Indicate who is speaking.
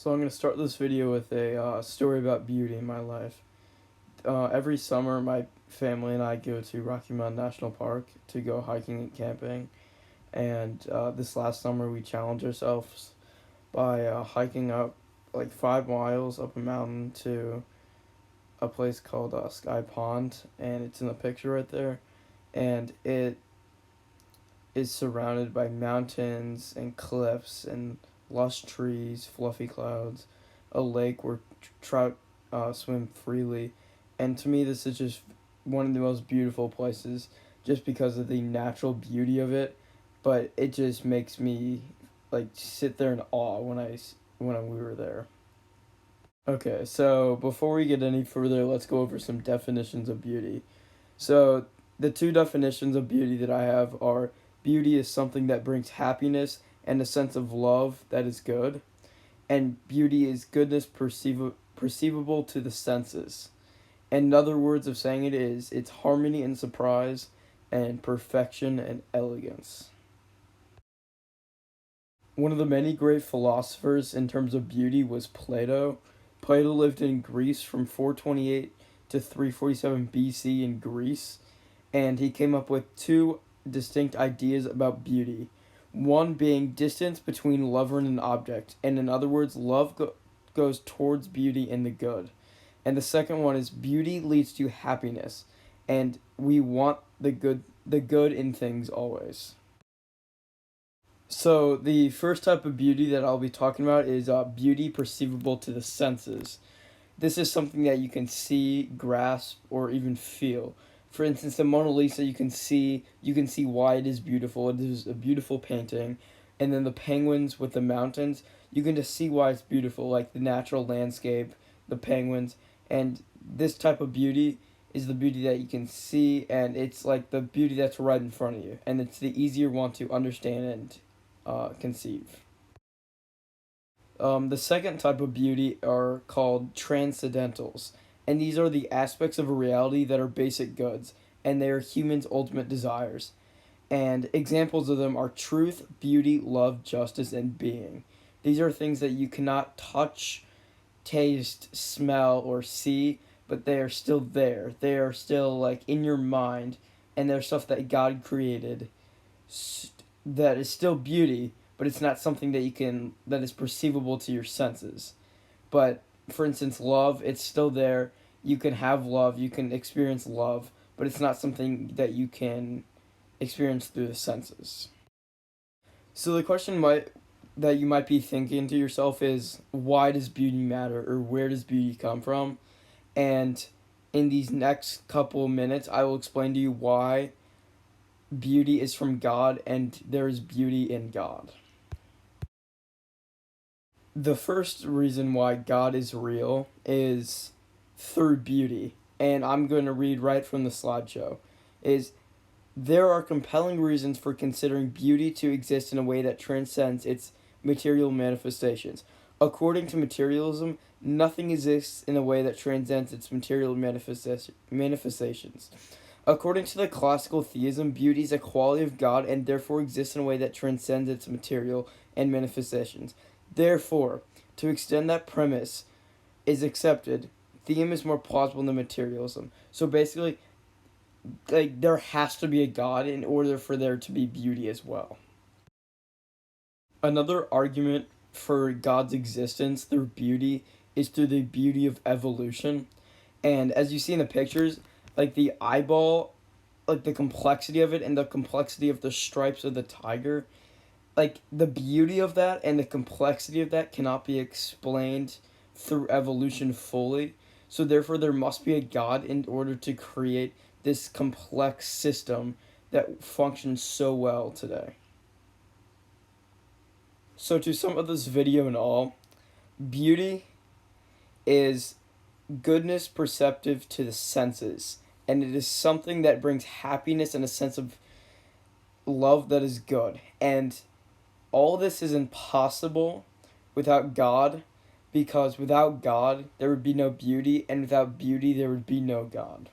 Speaker 1: So I'm going to start this video with a story about beauty in my life. Every summer, my family and I go to Rocky Mountain National Park to go hiking and camping. And this last summer, we challenged ourselves by hiking up like 5 miles up a mountain to a place called Sky Pond, and it's in the picture right there. And it is surrounded by mountains and cliffs and lush trees, fluffy clouds, a lake where trout swim freely. And to me, this is just one of the most beautiful places just because of the natural beauty of it. But it just makes me like sit there in awe when we were there. Okay, so before we get any further, let's go over some definitions of beauty. So, the two definitions of beauty that I have are beauty is something that brings happiness and a sense of love that is good, and beauty is goodness perceivable to the senses. And other words of saying it is, it's harmony and surprise, and perfection and elegance. One of the many great philosophers in terms of beauty was Plato. Plato lived in Greece from 428 to 347 BC in Greece, and he came up with two distinct ideas about beauty. One being distance between lover and an object, and in other words, goes towards beauty and the good. And the second one is beauty leads to happiness, and we want the good in things always. So the first type of beauty that I'll be talking about is beauty perceivable to the senses. This is something that you can see, grasp, or even feel. For instance, the Mona Lisa, you can see why it is beautiful. It is a beautiful painting. And then the penguins with the mountains, you can just see why it's beautiful, like the natural landscape, the penguins. And this type of beauty is the beauty that you can see, and it's like the beauty that's right in front of you. And it's the easier one to understand and conceive. The second type of beauty are called transcendentals, and these are the aspects of a reality that are basic goods, and they are humans' ultimate desires. And examples of them are truth, beauty, love, justice, and being. These are things that you cannot touch, taste, smell, or see, but they are still there. They are still like in your mind, and they're stuff that God created that is still beauty, but it's not something that is perceivable to your senses. But for instance, love, it's still there. You can have love, you can experience love, but it's not something that you can experience through the senses. So the question that you might be thinking to yourself is, why does beauty matter, or where does beauty come from? And in these next couple of minutes, I will explain to you why beauty is from God and there is beauty in God. The first reason why God is real is through beauty, and I'm going to read right from the slideshow, is there are compelling reasons for considering beauty to exist in a way that transcends its material manifestations. According to materialism, nothing exists in a way that transcends its material manifestations. According to the classical theism, beauty is a quality of God and therefore exists in a way that transcends its material and manifestations. Therefore, to extend that premise is accepted, theism is more plausible than materialism. So basically, like, there has to be a God in order for there to be beauty as well. Another argument for God's existence through beauty is through the beauty of evolution. And as you see in the pictures, like the eyeball, like the complexity of it and the complexity of the stripes of the tiger, like the beauty of that and the complexity of that cannot be explained through evolution fully. So therefore there must be a God in order to create this complex system that functions so well today. So to sum up this video and all, beauty is goodness perceptive to the senses, and it is something that brings happiness and a sense of love that is good. And all this is impossible without God, because without God there would be no beauty, and without beauty there would be no God.